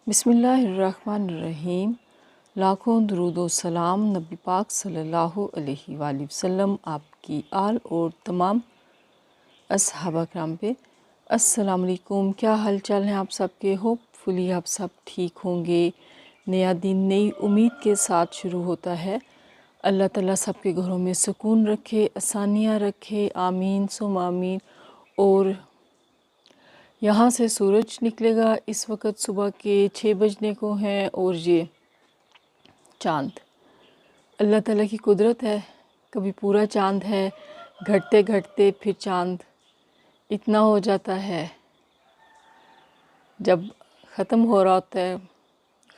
बिस्मिल्लाहिर्रहमानिर्रहीम। लाखों दुरूद व सलाम नबी पाक सल्लल्लाहु अलैहि वसल्लम आपकी आल और तमाम असहाबा कराम पे। अस्सलाम वालेकुम। क्या हाल चाल हैं आप सबके? होपफुली आप सब ठीक होंगे। नया दिन नई उम्मीद के साथ शुरू होता है। अल्लाह ताला सबके घरों में सुकून रखे, आसानियाँ रखे, आमीन सुम आमीन। और यहाँ से सूरज निकलेगा। इस वक्त सुबह के 6 बजने को हैं और ये चाँद अल्लाह ताला की कुदरत है। कभी पूरा चाँद है, घटते घटते फिर चाँद इतना हो जाता है, जब ख़त्म हो रहा होता है।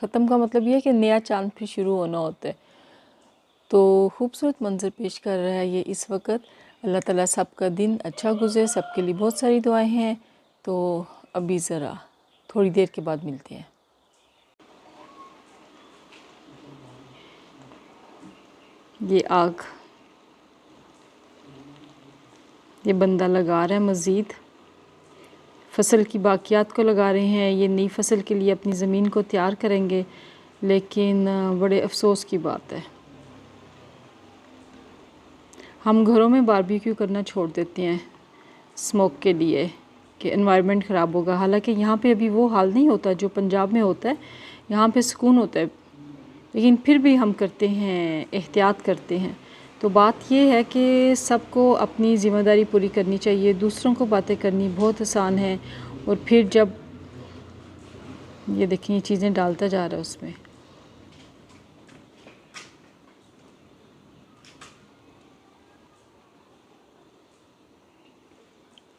ख़त्म का मतलब ये है कि नया चाँद फिर शुरू होना होता है। तो खूबसूरत मंज़र पेश कर रहा है ये इस वक्त। अल्लाह ताला सबका दिन अच्छा गुज़रे, सबके लिए बहुत सारी दुआएं हैं। तो अभी ज़रा थोड़ी देर के बाद मिलते हैं। ये आग, ये बंदा लगा रहा है मज़ीद फसल की बाकियात को लगा रहे हैं। ये नई फसल के लिए अपनी ज़मीन को तैयार करेंगे, लेकिन बड़े अफसोस की बात है हम घरों में बारबेक्यू करना छोड़ देते हैं स्मोक के लिए कि एनवायरनमेंट ख़राब होगा। हालांकि यहाँ पे अभी वो हाल नहीं होता जो पंजाब में होता है। यहाँ पे सुकून होता है, लेकिन फिर भी हम करते हैं, एहतियात करते हैं। तो बात ये है कि सबको अपनी ज़िम्मेदारी पूरी करनी चाहिए। दूसरों को बातें करनी बहुत आसान है, और फिर जब ये देखें ये चीज़ें डालता जा रहा है उसमें।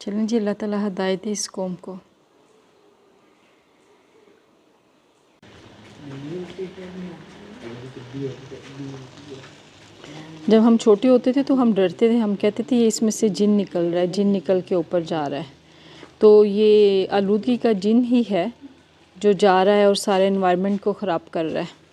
चलें जी, अल्लाह ताला हिदायत दे इस कौम को। जब हम छोटे होते थे तो हम डरते थे, हम कहते थे ये इसमें से जिन निकल रहा है, जिन निकल के ऊपर जा रहा है। तो ये आलूदगी का जिन ही है जो जा रहा है और सारे एनवायरनमेंट को ख़राब कर रहा है।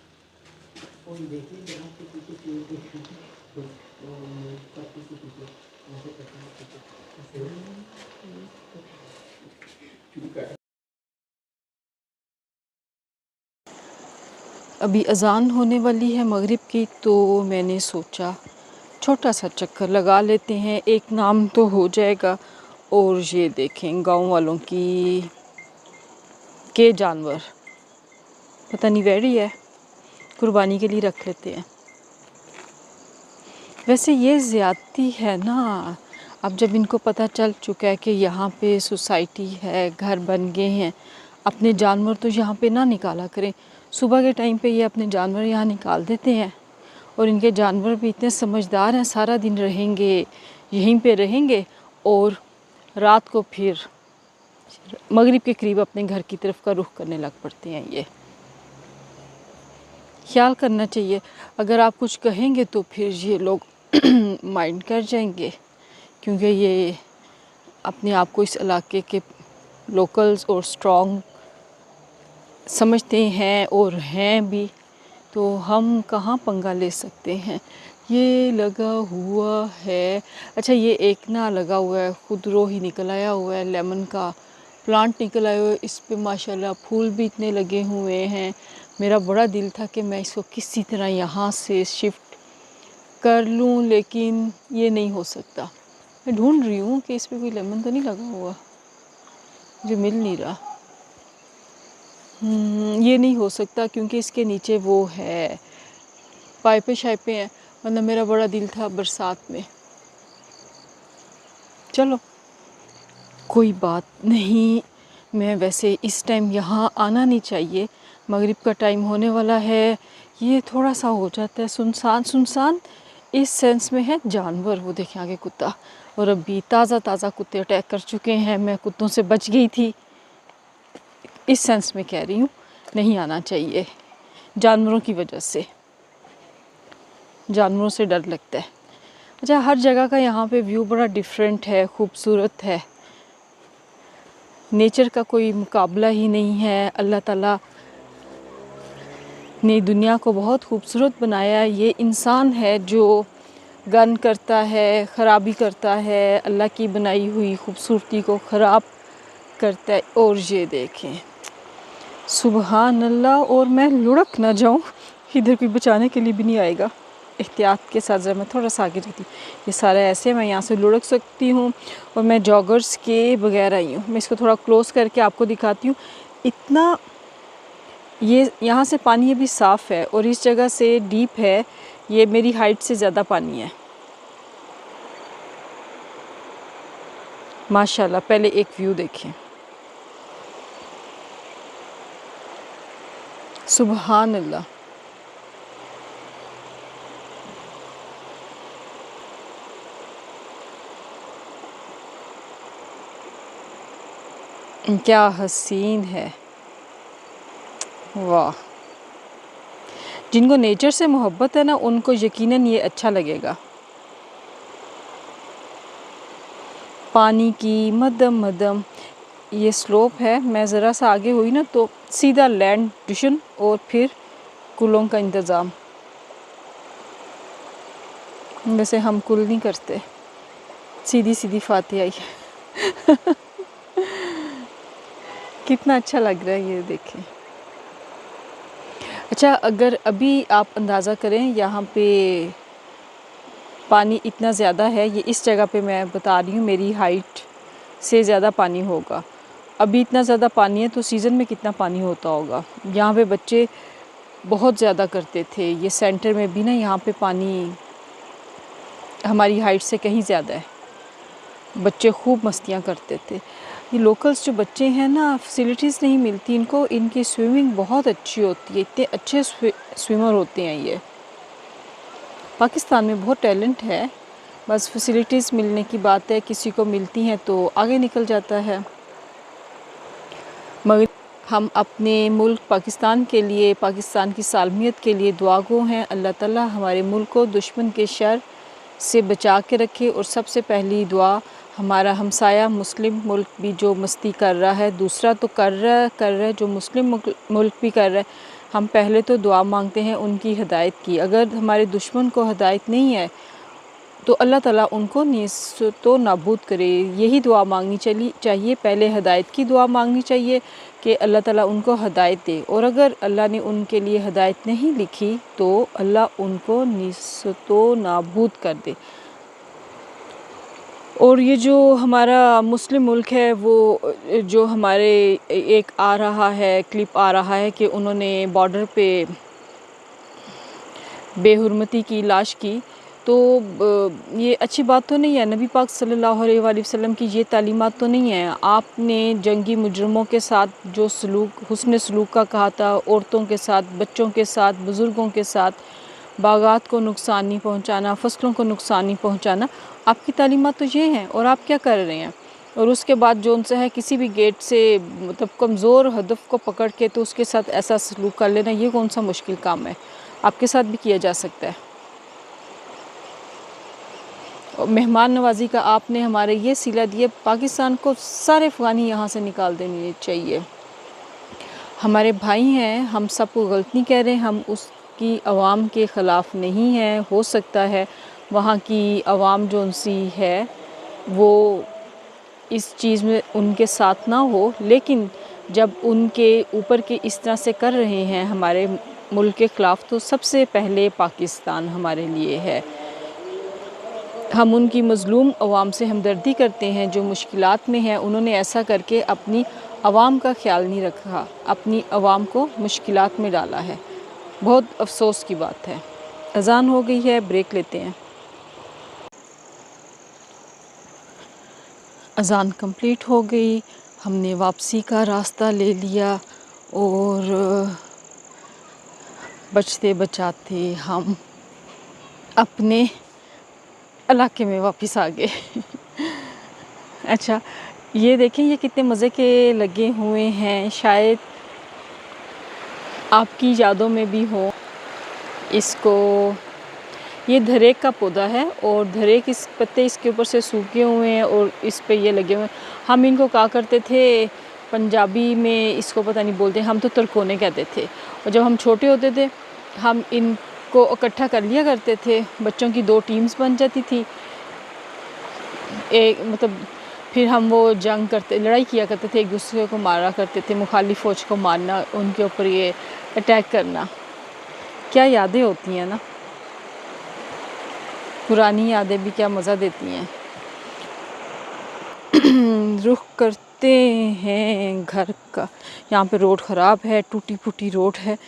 अभी अज़ान होने वाली है मगरिब की, तो मैंने सोचा छोटा सा चक्कर लगा लेते हैं, एक नाम तो हो जाएगा। और ये देखें गांव वालों की के जानवर, पता नहीं वैरी है, कुर्बानी के लिए रख लेते हैं। वैसे ये ज़्यादती है ना। अब जब इनको पता चल चुका है कि यहाँ पे सोसाइटी है, घर बन गए हैं, अपने जानवर तो यहाँ पे ना निकाला करें। सुबह के टाइम पे ये अपने जानवर यहाँ निकाल देते हैं, और इनके जानवर भी इतने समझदार हैं, सारा दिन रहेंगे यहीं पे रहेंगे, और रात को फिर मगरिब के करीब अपने घर की तरफ का रुख करने लग पड़ते हैं। ये ख्याल करना चाहिए। अगर आप कुछ कहेंगे तो फिर ये लोग माइंड कर जाएंगे, क्योंकि ये अपने आप को इस इलाके के लोकल्स और स्ट्रॉन्ग समझते हैं और हैं भी। तो हम कहाँ पंगा ले सकते हैं। ये लगा हुआ है, अच्छा ये एक ना लगा हुआ है, खुदरो ही निकल आया हुआ है, लेमन का प्लांट निकल आया हुआ है। इस पे माशाल्लाह फूल भी इतने लगे हुए हैं। मेरा बड़ा दिल था कि मैं इसको किसी तरह यहाँ से शिफ्ट कर लूँ, लेकिन ये नहीं हो सकता। मैं ढूंढ रही हूँ कि इस पे कोई लेमन तो नहीं लगा हुआ, मुझे मिल नहीं रहा। ये नहीं हो सकता क्योंकि इसके नीचे वो है, पाइपें शाइपें हैं, वरना मेरा बड़ा दिल था बरसात में। चलो कोई बात नहीं। मैं वैसे इस टाइम यहाँ आना नहीं चाहिए, मगरिब का टाइम होने वाला है। ये थोड़ा सा हो जाता है सुनसान सुनसान, इस सेंस में है जानवर। वो देखें आगे कुत्ता, और अभी ताज़ा ताज़ा कुत्ते अटैक कर चुके हैं। मैं कुत्तों से बच गई थी, इस सेंस में कह रही हूँ। नहीं आना चाहिए जानवरों की वजह से, जानवरों से डर लगता है। अच्छा, हर जगह का यहाँ पे व्यू बड़ा डिफरेंट है, खूबसूरत है। नेचर का कोई मुकाबला ही नहीं है। अल्लाह ताला ने दुनिया को बहुत खूबसूरत बनाया है। ये इंसान है जो गन करता है, ख़राबी करता है, अल्लाह की बनाई हुई खूबसूरती को ख़राब करता है। और ये देखें सुबहान अल्लाह। और मैं लुढ़क ना जाऊँ, इधर कोई बचाने के लिए भी नहीं आएगा। एहतियात के साथ जब मैं थोड़ा सा आगे रहती हूँ, ये सारा ऐसे मैं यहाँ से लुढ़क सकती हूँ। और मैं जॉगर्स के बगैर आई हूँ। मैं इसको थोड़ा क्लोज़ करके आपको दिखाती हूँ। इतना ये यहाँ से पानी अभी साफ़ है और इस जगह से डीप है, ये मेरी हाइट से ज़्यादा पानी है माशाल्लाह। पहले एक व्यू देखें, सुबहान अल्लाह। क्या हसीन है, वाह। जिनको नेचर से मोहब्बत है ना, उनको यकीनन ये अच्छा लगेगा। पानी की मदम मदम ये स्लोप है। मैं ज़रा सा आगे हुई ना तो सीधा लैंड ट्यूशन और फिर कुलों का इंतज़ाम। वैसे हम कुल नहीं करते, सीधी सीधी फातिहा आई है। कितना अच्छा लग रहा है ये देखें। अच्छा, अगर अभी आप अंदाज़ा करें यहाँ पे पानी इतना ज़्यादा है, ये इस जगह पे मैं बता रही हूँ मेरी हाइट से ज़्यादा पानी होगा। अभी इतना ज़्यादा पानी है तो सीज़न में कितना पानी होता होगा। यहाँ पे बच्चे बहुत ज़्यादा करते थे। ये सेंटर में भी ना यहाँ पे पानी हमारी हाइट से कहीं ज़्यादा है। बच्चे खूब मस्तियाँ करते थे। ये लोकल्स जो बच्चे हैं ना, फैसिलिटीज़ नहीं मिलती इनको। इनकी स्विमिंग बहुत अच्छी होती है, इतने अच्छे स्विमर होते हैं ये। पाकिस्तान में बहुत टैलेंट है, बस फैसिलिटीज़ मिलने की बात है। किसी को मिलती हैं तो आगे निकल जाता है। मगर हम अपने मुल्क पाकिस्तान के लिए, पाकिस्तान की सालमियत के लिए दुआगो हैं। अल्लाह ताला हमारे मुल्क को दुश्मन के शर से बचा के रखे। और सबसे पहली दुआ, हमारा हमसाया मुस्लिम मुल्क भी जो मस्ती कर रहा है, दूसरा तो कर रहा है जो मुस्लिम मुल्क भी कर रहा है, हम पहले तो दुआ मांगते हैं उनकी हिदायत की। अगर हमारे दुश्मन को हिदायत नहीं है तो अल्लाह ताला उनको तो नाबूद करे। यही दुआ मांगनी चाहिए। पहले हिदायत की दुआ मांगनी चाहिए कि अल्लाह ताला उनको हिदायत दे। और अगर अल्लाह ने उनके लिए हिदायत नहीं लिखी तो अल्लाह उनको तो नाबूद कर दे। और ये जो हमारा मुस्लिम मुल्क है, वो जो हमारे एक आ रहा है, क्लिप आ रहा है कि उन्होंने बॉर्डर पे बेहुरमती की लाश की, तो ये अच्छी बात तो नहीं है। नबी पाक सल्लल्लाहु अलैहि वसल्लम की ये तालीमात तो नहीं है। आपने जंगी मुजरमों के साथ जो सलूक, हुस्न सलूक का कहा था, औरतों के साथ, बच्चों के साथ, बुज़ुर्गों के साथ, बागात को नुकसान नहीं पहुंचाना, फसलों को नुकसान नहीं पहुंचाना, आपकी तालीमात तो ये हैं। और आप क्या कर रहे हैं? और उसके बाद जो उनसे है किसी भी गेट से मतलब कमज़ोर हदफ को पकड़ के तो उसके साथ ऐसा सलूक कर लेना, ये कौन सा मुश्किल काम है? आपके साथ भी किया जा सकता है। और मेहमान नवाजी का आपने हमारे ये सिला दिए। पाकिस्तान को सारे अफ़गानी यहाँ से निकाल देने चाहिए। हमारे भाई हैं, हम सबको गलत नहीं कह रहे, हम उसकी आवाम के ख़िलाफ़ नहीं हैं। हो सकता है वहाँ की आवाम जो उनसी है वो इस चीज़ में उनके साथ ना हो, लेकिन जब उनके ऊपर के इस तरह से कर रहे हैं हमारे मुल्क के ख़िलाफ़, तो सबसे पहले पाकिस्तान हमारे लिए है। हम उनकी मज़लूम अवाम से हमदर्दी करते हैं जो मुश्किलात में है। उन्होंने ऐसा करके अपनी अवाम का ख्याल नहीं रखा, अपनी अवाम को मुश्किलात में डाला है। बहुत अफसोस की बात है। अज़ान हो गई है, ब्रेक लेते हैं। अज़ान कंप्लीट हो गई, हमने वापसी का रास्ता ले लिया और बचते बचाते हम अपने इलाके में वापस आ गए। अच्छा, ये देखें, ये कितने मज़े के लगे हुए हैं। शायद आपकी यादों में भी हो। इसको, ये धरेक का पौधा है और धरेक इस पत्ते इसके ऊपर से सूखे हुए हैं और इस पे ये लगे हुए हैं। हम इनको कहा करते थे, पंजाबी में इसको पता नहीं बोलते, हम तो तरकोने कहते थे। और जब हम छोटे होते थे हम इनको इकट्ठा कर लिया करते थे। बच्चों की 2 टीम्स बन जाती थी। एक मतलब फिर हम वो जंग करते, लड़ाई किया करते थे, एक दूसरे को मारा करते थे, मुखालिफ फ़ौज को मारना, उनके ऊपर ये अटैक करना। क्या यादें होती हैं ना, पुरानी यादें भी क्या मज़ा देती हैं। रुख करते हैं घर का। यहाँ पे रोड ख़राब है, टूटी फूटी रोड है,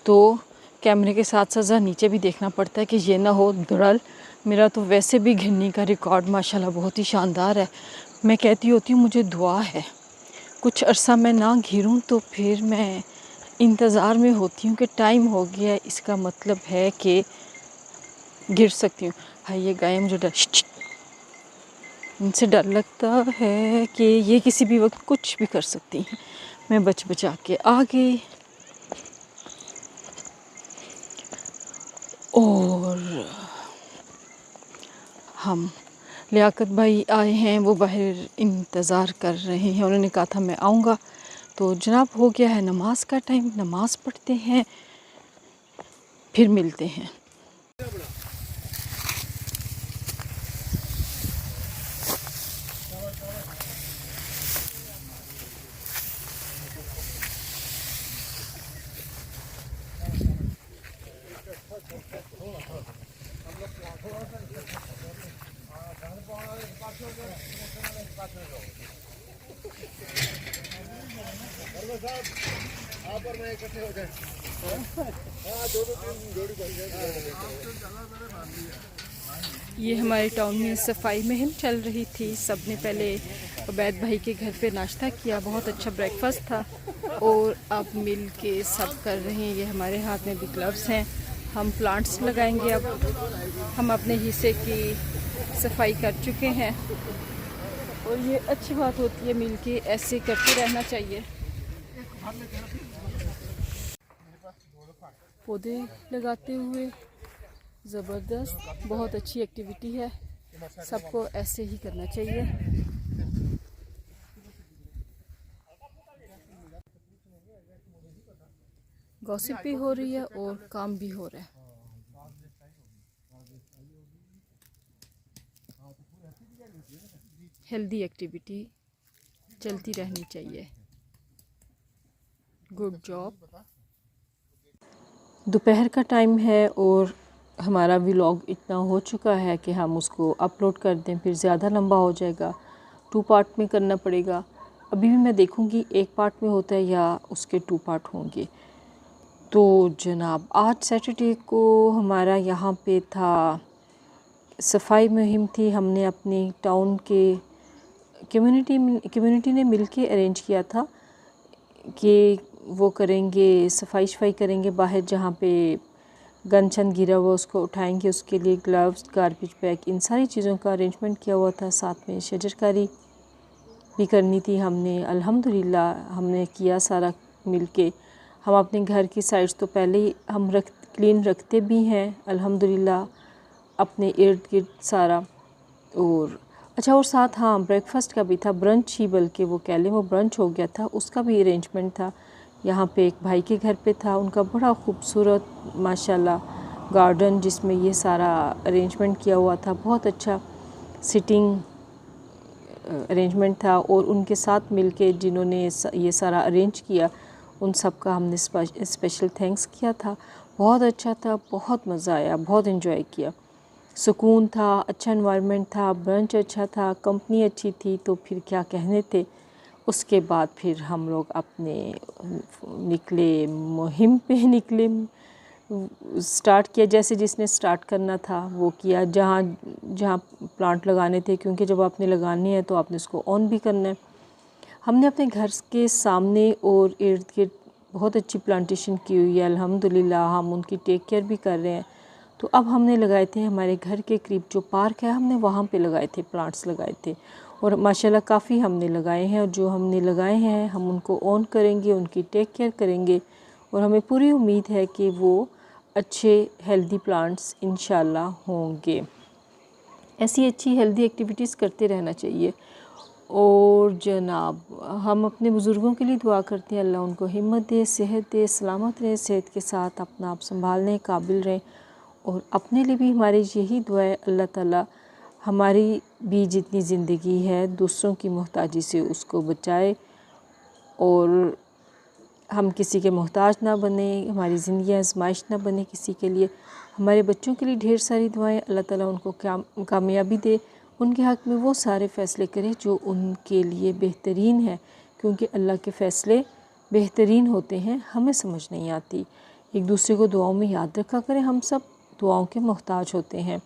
तो कैमरे के साथ साथ नीचे भी देखना पड़ता है कि ये ना हो धड़ल। मेरा तो वैसे भी घिरने का रिकॉर्ड माशाल्लाह बहुत ही शानदार है। मैं कहती होती हूँ मुझे दुआ है कुछ अरसा मैं ना घिरूँ, तो फिर मैं इंतज़ार में होती हूँ कि टाइम हो गया, इसका मतलब है कि गिर सकती हूँ। भाई ये गाय मुझे इनसे डर लगता है कि ये किसी भी वक्त कुछ भी कर सकती हैं। मैं बचा के आ गई। और हम लियाकत भाई आए हैं, वो बाहर इंतज़ार कर रहे हैं। उन्होंने कहा था मैं आऊँगा, तो जनाब हो गया है नमाज का टाइम, नमाज पढ़ते हैं, फिर मिलते हैं। ये हमारे टाउन में सफाई मुहिम चल रही थी। सब ने पहले उबैद भाई के घर पे नाश्ता किया, बहुत अच्छा ब्रेकफास्ट था, और अब मिल के सब कर रहे हैं। ये हमारे हाथ में भी ग्लव्स हैं। हम प्लांट्स लगाएंगे। अब हम अपने हिस्से की सफाई कर चुके हैं, और ये अच्छी बात होती है, मिल के ऐसे करते रहना चाहिए। पौधे लगाते हुए ज़बरदस्त, बहुत अच्छी एक्टिविटी है, सबको ऐसे ही करना चाहिए। गॉसिप भी हो रही है और काम भी हो रहा है। हेल्दी एक्टिविटी चलती रहनी चाहिए। Good job. दोपहर का टाइम है और हमारा व्लॉग इतना हो चुका है कि हम उसको अपलोड कर दें, फिर ज़्यादा लंबा हो जाएगा, 2 पार्ट में करना पड़ेगा। अभी भी मैं देखूंगी 1 पार्ट में होता है या उसके 2 पार्ट होंगे। तो जनाब आज सैटरडे को हमारा यहाँ पे था सफाई मुहिम थी। हमने अपनी टाउन के कम्युनिटी ने मिलके अरेंज किया था कि वो करेंगे, सफाई करेंगे बाहर जहाँ पे गंद छंद गिरा हुआ उसको उठाएंगे, उसके लिए ग्लव्स, गार्बेज बैग, इन सारी चीज़ों का अरेंजमेंट किया हुआ था। साथ में शजरकारी भी करनी थी हमने। अल्हम्दुलिल्लाह हमने किया सारा मिलके। हम अपने घर की साइड्स तो पहले ही हम क्लीन रखते भी हैं अल्हम्दुलिल्लाह, अपने इर्द गिर्द सारा। और अच्छा, और साथ हाँ ब्रेकफास्ट का भी था, ब्रंच ही बल्कि वो कह लें, वो ब्रंच हो गया था, उसका भी अरेंजमेंट था। यहाँ पे एक भाई के घर पे था, उनका बड़ा खूबसूरत माशाल्लाह गार्डन जिसमें ये सारा अरेंजमेंट किया हुआ था, बहुत अच्छा सिटिंग अरेंजमेंट था। और उनके साथ मिलके जिन्होंने ये सारा अरेंज किया, उन सब का हमने स्पेशल थैंक्स किया था। बहुत अच्छा था, बहुत मज़ा आया, बहुत इन्जॉय किया, सुकून था, अच्छा एनवायरनमेंट था, ब्रंच अच्छा था, कंपनी अच्छी थी, तो फिर क्या कहने थे। उसके बाद फिर हम लोग अपने निकले, मुहिम पे निकले, स्टार्ट किया। जैसे जिसने स्टार्ट करना था वो किया, जहाँ जहाँ प्लांट लगाने थे, क्योंकि जब आपने लगानी है तो आपने उसको ऑन भी करना है। हमने अपने घर के सामने और इर्द गिर्द बहुत अच्छी प्लांटेशन की हुई है अल्हम्दुलिल्लाह, हम उनकी टेक केयर भी कर रहे हैं। तो अब हमने लगाए थे हमारे घर के करीब जो पार्क है, हमने वहाँ पे लगाए थे, प्लांट्स लगाए थे, और माशाल्लाह काफ़ी हमने लगाए हैं। और जो हमने लगाए हैं हम उनको ऑन करेंगे, उनकी टेक केयर करेंगे, और हमें पूरी उम्मीद है कि वो अच्छे हेल्दी प्लांट्स इंशाल्लाह होंगे। ऐसी अच्छी हेल्दी एक्टिविटीज़ करते रहना चाहिए। और जनाब हम अपने बुज़ुर्गों के लिए दुआ करते हैं, अल्लाह उनको हिम्मत दे, सेहत दे, सलामत रहे, सेहत के साथ अपना आप संभालने काबिल रहें। और अपने लिए भी हमारी यही दुआ है, अल्लाह ताला हमारी भी जितनी ज़िंदगी है दूसरों की मोहताजी से उसको बचाए और हम किसी के मोहताज ना बने, हमारी ज़िंदगी आजमाइश ना बने किसी के लिए। हमारे बच्चों के लिए ढेर सारी दुआएं, अल्लाह ताला उनको कामयाबी दे, उनके हक़ में वो सारे फ़ैसले करे जो उनके लिए बेहतरीन है, क्योंकि अल्लाह के फ़ैसले बेहतरीन होते हैं, हमें समझ नहीं आती। एक दूसरे को दुआओं में याद रखा करें, हम सब दुआओं के मोहताज होते हैं।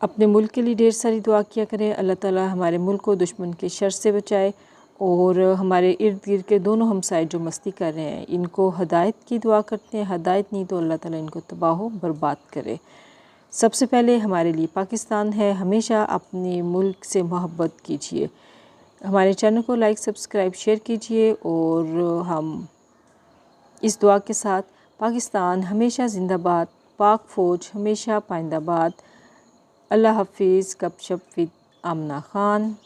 अपने मुल्क के लिए ढेर सारी दुआ किया करें, अल्लाह ताला हमारे मुल्क को दुश्मन के शर से बचाए और हमारे इर्द गिर्द के दोनों हमसाए जो मस्ती कर रहे हैं इनको हदायत की दुआ करते हैं। हदायत नहीं तो अल्लाह ताला इनको तबाह बर्बाद करे। सबसे पहले हमारे लिए पाकिस्तान है, हमेशा अपने मुल्क से मोहब्बत कीजिए। हमारे चैनल को लाइक, सब्सक्राइब, शेयर कीजिए और हम इस दुआ के साथ पाकिस्तान हमेशा जिंदाबाद, पाक फ़ौज हमेशा पाइंदाबाद। अल्लाह हाफिज़। गपशप विद आमना खान।